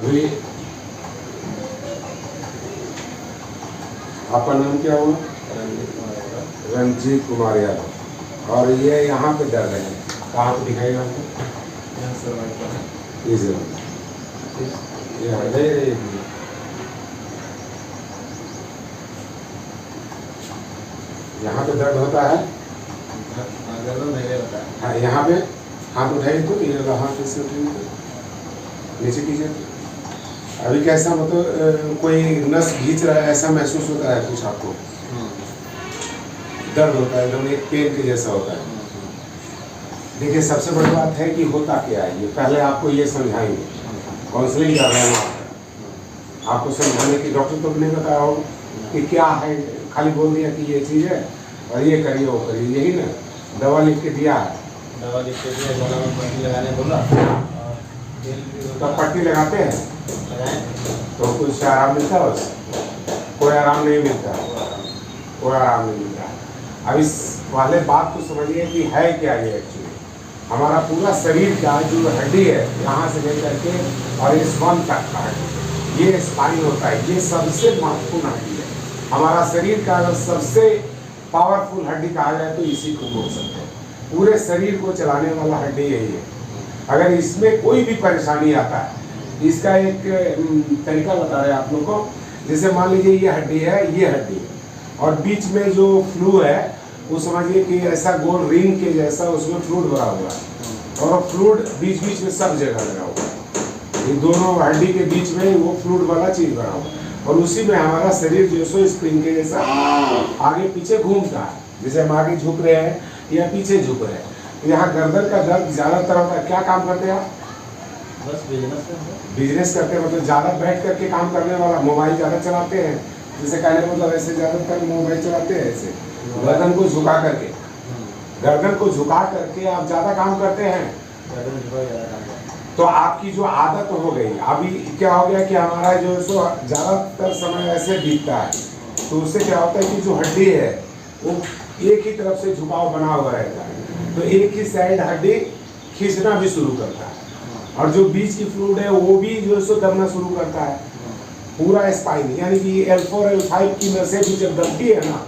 अभी आपका नाम क्या हुआ? रंजीत कुमार यादव। और ये यहाँ पे दर्द है, कहाँ पे दिखाएगा आपको? ये हृदय, यहाँ पे दर्द होता है। हाँ, यहाँ पे हाथ उठाइए तो ये हाथ ऐसे उठाइए तो नीचे कीजिए। अभी कैसा मतलब कोई नस खींच रहा है ऐसा महसूस होता है कुछ आपको? दर्द होता है एकदम एक पेन के जैसा होता है। देखिए सबसे बड़ी बात है कि होता क्या है, ये पहले आपको ये समझाएंगे, काउंसलिंग कर रहे हैं आपको समझाने की। डॉक्टर तो नहीं बताया हो कि क्या है, खाली बोल दिया कि ये चीज़ है और ये करिए वो करिए, यही ना? दवा लिख के दिया है, दवा लिख के दिया, गला में पट्टी लगाने बोला। तब पट्टी लगाते हैं तो कुछ आराम मिलता है उससे? कोई आराम नहीं मिलता, कोई आराम नहीं मिलता। अब इस वाले बात को समझिए कि है क्या ये एक्चुअली। हमारा पूरा शरीर का जो हड्डी है यहाँ से लेकर के और इस वन तक का हड्डी, ये स्पाइन होता है, ये सबसे महत्वपूर्ण हड्डी है हमारा शरीर का। अगर सबसे पावरफुल हड्डी कहा जाए तो इसी को बोल सकते हैं। पूरे शरीर को चलाने वाला हड्डी यही है। अगर इसमें कोई भी परेशानी आता है, इसका एक तरीका बता रहे हैं आप लोग को। जैसे मान लीजिए ये हड्डी है, ये हड्डी है और बीच में जो फ्लू है वो समझिए कि ऐसा गोल रिंग के जैसा उसमें फ्लूइड भरा हुआ है और फ्लूइड बीच बीच में सब जगह लगा हुआ है। ये दोनों हड्डी के बीच में वो फ्लूइड वाला चीज भरा हुआ है और उसी में हमारा शरीर जो सो स्प्रिंग के जैसा आगे पीछे घूमता है। जैसे हम आगे झुक रहे हैं या पीछे झुक रहे हैं। तो यहाँ गर्दन का दर्द ज्यादातर होता है। क्या काम करते हैं आप? बस बिजनेस करते हैं, मतलब ज्यादा बैठ करके काम करने वाला। मोबाइल ज्यादा चलाते हैं, जैसे कहने मतलब ऐसे ज्यादातर मोबाइल चलाते हैं ऐसे गर्दन को झुका करके। गर्दन को झुका करके आप ज्यादा काम करते हैं तो आपकी जो आदत हो गई, अभी क्या हो गया कि हमारा जो सो ज्यादातर समय ऐसे बीतता है तो उससे क्या होता है कि जो हड्डी है वो एक ही तरफ से झुकाव बना हुआ रहता है, तो एक ही साइड हड्डी खींचना भी शुरू करता है और जो बीच की फ्लूइड है वो भी जो सो दबना शुरू करता है। पूरा स्पाइन यानी कि L4 L5 की नसें भी जब दबती है ना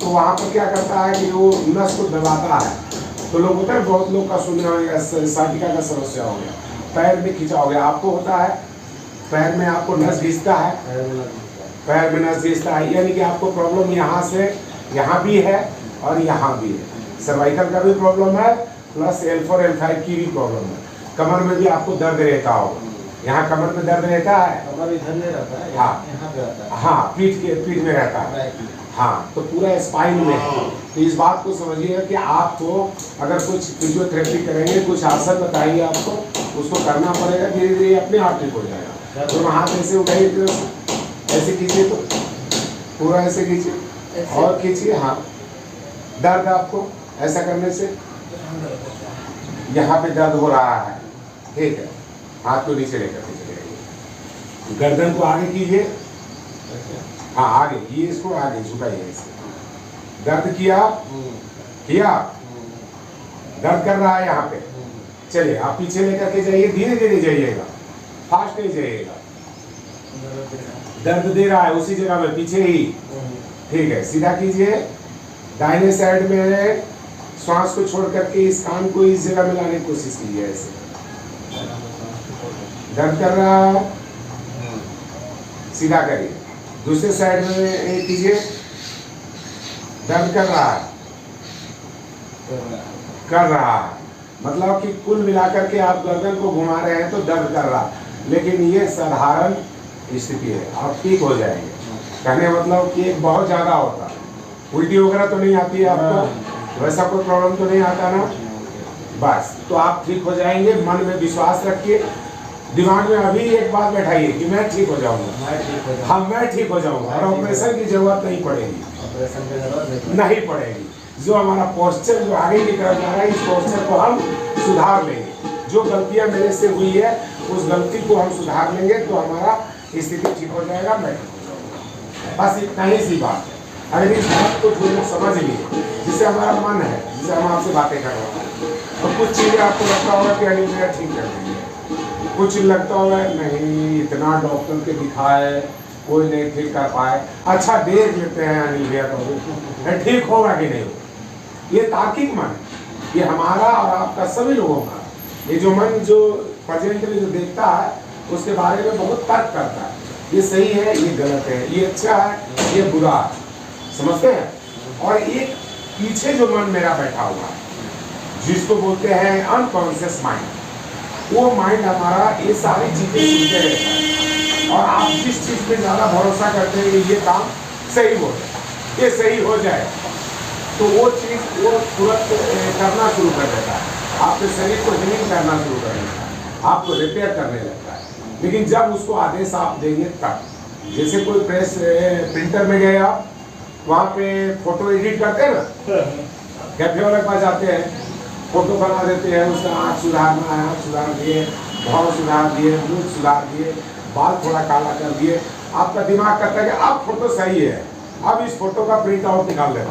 तो वहाँ पर क्या करता है कि वो नस को दबाता है। तो लोग होता है, बहुत लोग का सुनने होगा साइटिका का समस्या हो गया, पैर में खिंचा हो गया। आपको होता है पैर में आपको नस घिसता है, पैर में नस घिसता है, यानी कि आपको प्रॉब्लम यहाँ से यहाँ भी है और यहाँ भी है। सर्वाइकल का भी प्रॉब्लम है प्लस L4 L5 की भी प्रॉब्लम है। कमर में भी आपको दर्द रहता होगा, यहाँ कमर में दर्द रहता है, कमर इधर नहीं रहता है, हाँ यहाँ पे रहता है। हाँ, पीठ में रहता है, हाँ, तो पूरा स्पाइन में है। तो इस बात को समझिएगा कि आपको अगर कुछ फिजियोथेरेपी करेंगे, कुछ आसन बताइए आपको, उसको करना पड़ेगा, धीरे धीरे अपने आप ठीक हो जाएगा। दोनों हाथ ऐसे उठाइए, ऐसे खींचिए, तो पूरा ऐसे खींचिए और खींचिए। हाँ, दर्द आपको ऐसा करने से यहाँ पे दर्द हो रहा है, ठीक है। हाथ को नीचे लेकर के चलिए, गर्दन को आगे कीजिए, हाँ आगे, ये इसको आगे झुकाइए ऐसे। दर्द किया, दर्द कर रहा है यहाँ पे, चलिए आप पीछे लेकर के जाइए, धीरे धीरे जाइएगा, फास्ट नहीं जाइएगा। दर्द दे रहा है उसी जगह में, पीछे ही, ठीक है। सीधा कीजिए, दाहिने साइड में श्वास को छोड़ करके इस कान को इस जगह में लाने की कोशिश कीजिए ऐसे। दर्द कर रहा है, सीधा करिए। दूसरे साइड में कीजिए, दर्द कर रहा है, मतलब कि कुल मिलाकर के आप गर्दन को घुमा रहे हैं तो दर्द कर रहा है, लेकिन ये साधारण स्थिति है, आप ठीक हो जाएंगे। कहने मतलब कि एक बहुत ज्यादा होता है, उल्टी वगैरह तो नहीं आती है आपको, वैसा कोई प्रॉब्लम तो नहीं आता ना, बस तो आप ठीक हो जाएंगे। मन में विश्वास रखिए, दिमाग में अभी एक बात बैठाइए कि मैं ठीक हो जाऊंगा, हाँ मैं ठीक हो जाऊंगा और ऑपरेशन की जरूरत नहीं पड़ेगी, ऑपरेशन की जरूरत नहीं पड़ेगी। जो हमारा पोस्चर जो आगे की तरफ जा रहा है, इस पोस्चर को हम सुधार लेंगे। जो गलतियां मेरे से हुई है उस गलती को हम सुधार लेंगे तो हमारा स्थिति ठीक हो जाएगा, मैं ठीक हो जाऊंगा। बस इतना ही सी बात है। अगर इस बात को जो लोग समझ लिए, जिससे हमारा मन है, जिससे हम आपसे बातें कर रहे हैं, तो कुछ चीजें आपको लगता होगा कि अली मेरा ठीक कर देंगे, कुछ लगता होगा नहीं इतना डॉक्टर के दिखाए कोई नहीं ठीक कर पाए, अच्छा देख लेते हैं अनिल भैया को ठीक होगा कि नहीं होगा। ये तार्किक मन, ये हमारा और आपका सभी लोगों का, ये जो मन जो प्रेजेंटली जो देखता है उसके बारे में बहुत तर्क करता है, ये सही है ये गलत है, ये अच्छा है ये बुरा है, समझते हैं। और एक पीछे जो मन मेरा बैठा हुआ है जिसको बोलते हैं अनकॉन्शियस माइंड, वो माइंड हमारा ये सारी चीजें सुनते रहता है और आप जिस चीज पे ज्यादा भरोसा करते हैं ये काम सही हो जाए, ये सही हो जाए, तो वो चीज वो तुरंत करना शुरू कर देता है, आपके शरीर को हीलिंग करना शुरू कर देता है, आपको रिपेयर करने लगता है। लेकिन जब उसको आदेश आप देंगे तब, जैसे कोई प्रेस प्रिंटर में गए आप, वहाँ पे फोटो एडिट करते हैं ना, कैफे वाले के पास जाते हैं, फोटो बना देते हैं, उसका आँख सुधारना है, आँख सुधार दिए, भाव सुधार दिए, मुँह सुधार दिए, बाल थोड़ा काला कर दिए, आपका दिमाग कहता है कि अब फोटो सही है, अब इस फोटो का प्रिंट आउट निकाल लेते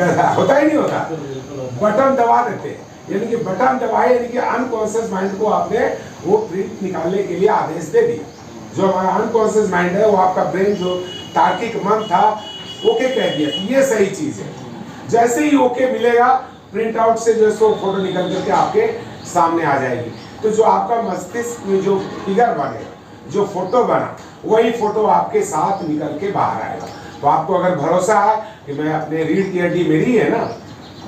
हैं। होता ही नहीं होता, बटन दबा देते हैं, यानी कि बटन दबाए, यानी कि अनकॉन्शियस माइंड को आपने वो प्रिंट निकालने के लिए आदेश दे दिया। जो हमारा अनकॉन्शियस माइंड है वो आपका ब्रेन जो तार्किक मन था ओके कह दिया कि ये सही चीज है। जैसे ही ओके मिलेगा प्रिंट आउट से जो सो फोटो निकल करके आपके सामने आ जाएगी। तो जो आपका मस्तिष्क में जो फिगर बनेगा, जो फोटो बना, वही फोटो आपके साथ निकल के बाहर आएगा। तो आपको अगर भरोसा है कि मैं अपने रीढ़ की हड्डी मेरी है ना,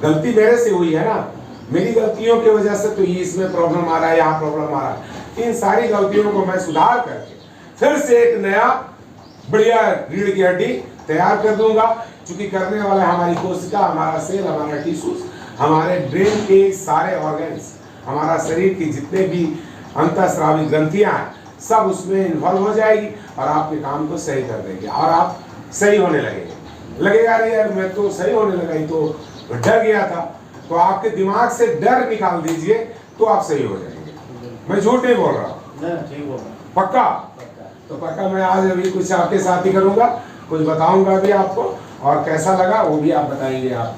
गलती मेरे से हुई है ना, मेरी गलतियों की वजह से तो ये इसमें प्रॉब्लम आ रहा है, यहाँ प्रॉब्लम आ रहा है, इन सारी गलतियों को मैं सुधार करके फिर से एक नया बढ़िया रीढ़ की हड्डी तैयार कर दूंगा। क्योंकि करने वाला हमारी कोशिका, हमारा सेल, हमारा टिश्यूज, हमारे ब्रेन के सारे ऑर्गन्स, हमारा शरीर की जितने भी अंतःस्रावी ग्रंथियां हैं, सब उसमें इन्वॉल्व हो जाएगी और आपके काम को सही कर देंगे और आप सही होने लगेंगे। लगेगा अरे यार मैं तो सही होने लगा, ही तो डर गया था, तो आपके दिमाग से डर निकाल दीजिए तो आप सही हो जाएंगे। मैं झूठ नहीं बोल रहा हूँ, ठीक होगा पक्का। पक्का। तो पक्का मैं आज अभी कुछ आपके साथ ही करूँगा, कुछ बताऊँगा भी आपको, और कैसा लगा वो भी आप बताएंगे आप।